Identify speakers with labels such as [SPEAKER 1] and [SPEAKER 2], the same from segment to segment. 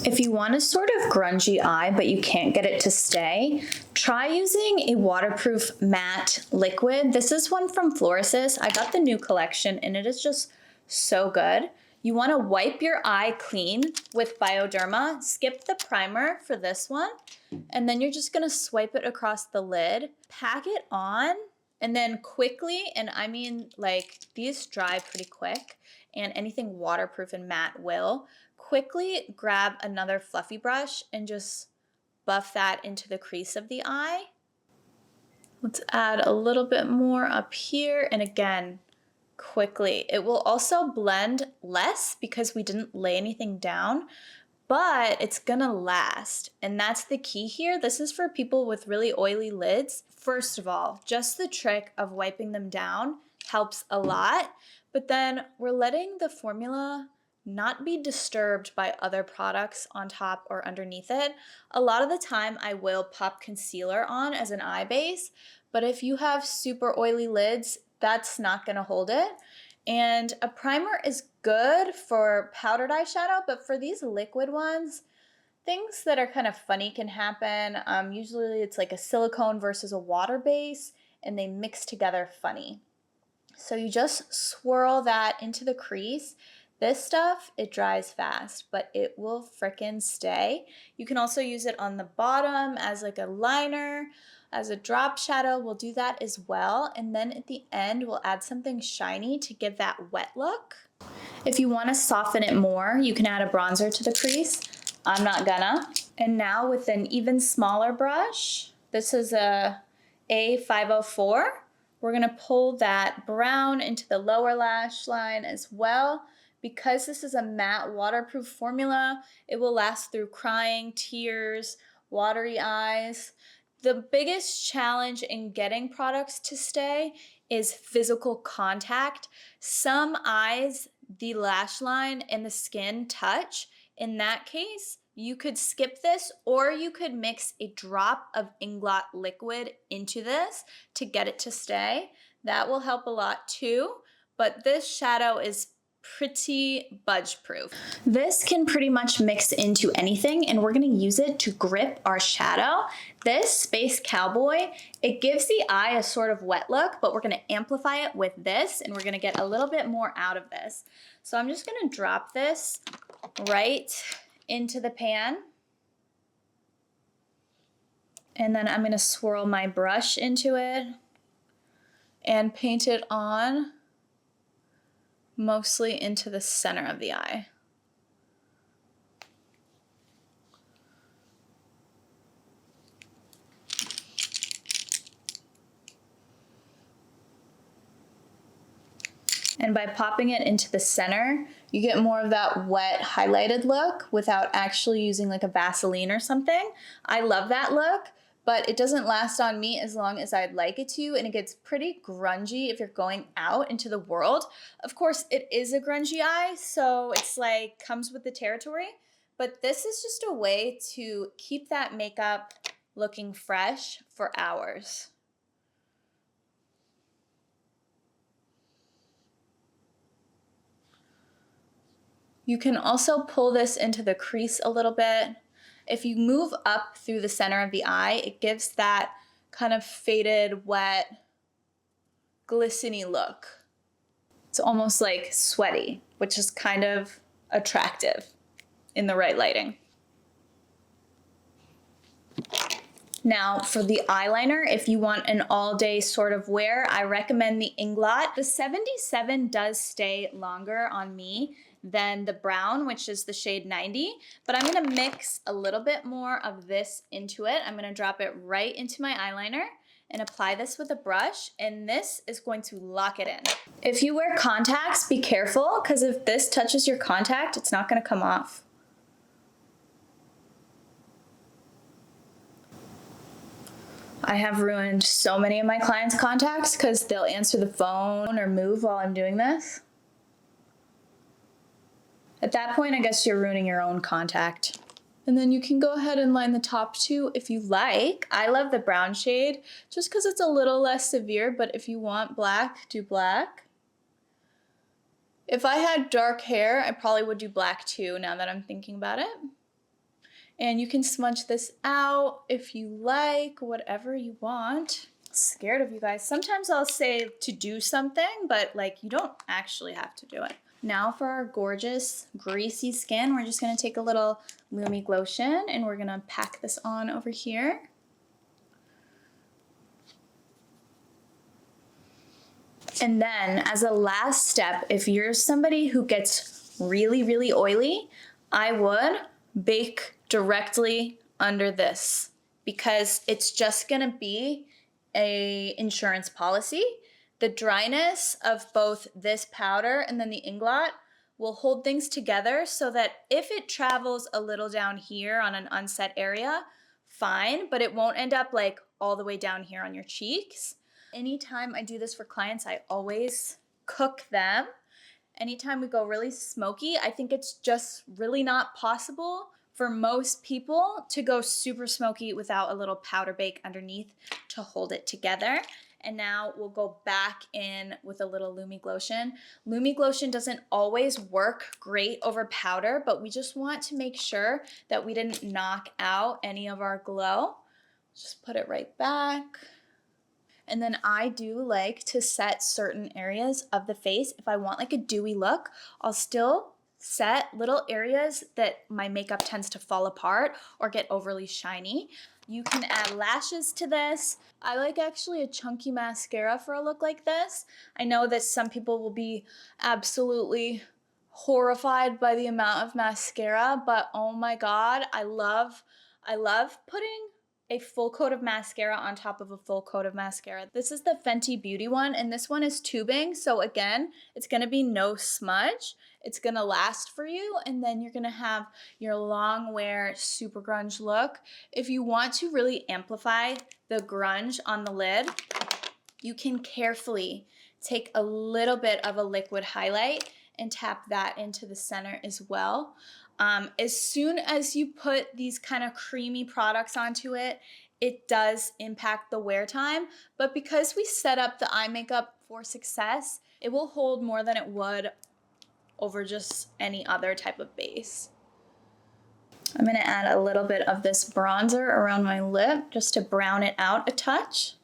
[SPEAKER 1] If you want a sort of grungy eye, but you can't get it to stay, try using a waterproof matte liquid. This is one from Florasis. I got the new collection and it is just so good. You want to wipe your eye clean with Bioderma. Skip the primer for this one. And then you're just going to swipe it across the lid, pack it on, and then quickly, and I mean like these dry pretty quick, and anything waterproof and matte will, quickly grab another fluffy brush and just buff that into the crease of the eye. Let's add a little bit more up here, and again, quickly. It will also blend less because we didn't lay anything down, but it's gonna last. And that's the key here. This is for people with really oily lids. First of all, just the trick of wiping them down helps a lot, but then we're letting the formula not be disturbed by other products on top or underneath it. A lot of the time I will pop concealer on as an eye base, but if you have super oily lids, that's not gonna hold it. And a primer is good for powdered eyeshadow, but for these liquid ones, things that are kind of funny can happen. Usually it's like a silicone versus a water base, and they mix together funny. So you just swirl that into the crease. This stuff, it dries fast, but it will frickin' stay. You can also use it on the bottom as like a liner, as a drop shadow. We'll do that as well. And then at the end, we'll add something shiny to give that wet look. If you want to soften it more, you can add a bronzer to the crease. I'm not gonna. And now with an even smaller brush, this is a A504. We're gonna pull that brown into the lower lash line as well. Because this is a matte waterproof formula, it will last through crying, tears, watery eyes. The biggest challenge in getting products to stay is physical contact. Some eyes, the lash line and the skin touch. In that case, you could skip this, or you could mix a drop of Inglot liquid into this to get it to stay. That will help a lot too, but this shadow is pretty budge proof. This can pretty much mix into anything, and we're gonna use it to grip our shadow. This Space Cowboy, it gives the eye a sort of wet look, but we're gonna amplify it with this, and we're gonna get a little bit more out of this. So I'm just gonna drop this right into the pan. And then I'm gonna swirl my brush into it and paint it on mostly into the center of the eye. And by popping it into the center, you get more of that wet highlighted look without actually using like a Vaseline or something. I love that look, but it doesn't last on me as long as I'd like it to, and it gets pretty grungy if you're going out into the world. Of course, it is a grungy eye, so it's like comes with the territory, but this is just a way to keep that makeup looking fresh for hours. You can also pull this into the crease a little bit. If you move up through the center of the eye, it gives that kind of faded, wet, glistening look. It's almost like sweaty, which is kind of attractive in the right lighting. Now for the eyeliner, if you want an all-day sort of wear, I recommend the Inglot. The 77 does stay longer on me than the brown, which is the shade 90, but I'm gonna mix a little bit more of this into it. I'm gonna drop it right into my eyeliner and apply this with a brush, and this is going to lock it in. If you wear contacts, be careful, because if this touches your contact, it's not gonna come off. I have ruined so many of my clients' contacts because they'll answer the phone or move while I'm doing this. At that point, I guess you're ruining your own contact. And then you can go ahead and line the top too if you like. I love the brown shade just because it's a little less severe, but if you want black, do black. If I had dark hair, I probably would do black too now that I'm thinking about it. And you can smudge this out if you like, whatever you want. Scared of you guys. Sometimes I'll say to do something, but like you don't actually have to do it. Now for our gorgeous greasy skin, we're just gonna take a little Lumi Glotion and we're gonna pack this on over here. And then as a last step, if you're somebody who gets really, really oily, I would bake directly under this because it's just gonna be a insurance policy. The dryness of both this powder and then the Inglot will hold things together so that if it travels a little down here on an unset area, fine, but it won't end up like all the way down here on your cheeks. Anytime I do this for clients, I always cook them. Anytime we go really smoky, I think it's just really not possible for most people to go super smoky without a little powder bake underneath to hold it together. And now we'll go back in with a little Lumi Glotion. Lumi Glotion doesn't always work great over powder, but we just want to make sure that we didn't knock out any of our glow. Just put it right back. And then I do like to set certain areas of the face. If I want like a dewy look, I'll still set little areas that my makeup tends to fall apart or get overly shiny. You can add lashes to this. I like actually a chunky mascara for a look like this. I know that some people will be absolutely horrified by the amount of mascara, but oh my God, I love putting a full coat of mascara on top of a full coat of mascara. This is the Fenty Beauty one, and this one is tubing. So again, it's gonna be no smudge. It's gonna last for you, and then you're gonna have your long wear super grunge look. If you want to really amplify the grunge on the lid, you can carefully take a little bit of a liquid highlight and tap that into the center as well. As soon as you put these kind of creamy products onto it, it does impact the wear time, but because we set up the eye makeup for success, it will hold more than it would over just any other type of base. I'm gonna add a little bit of this bronzer around my lip just to brown it out a touch.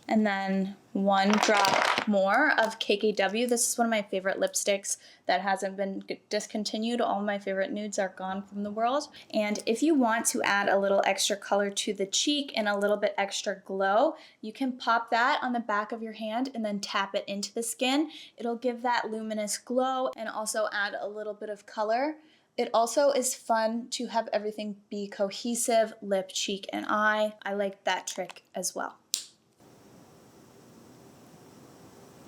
[SPEAKER 1] And then 1 drop more of KKW. This is one of my favorite lipsticks that hasn't been discontinued. All my favorite nudes are gone from the world. And if you want to add a little extra color to the cheek and a little bit extra glow, you can pop that on the back of your hand and then tap it into the skin. It'll give that luminous glow and also add a little bit of color. It also is fun to have everything be cohesive, lip, cheek, and eye. I like that trick as well.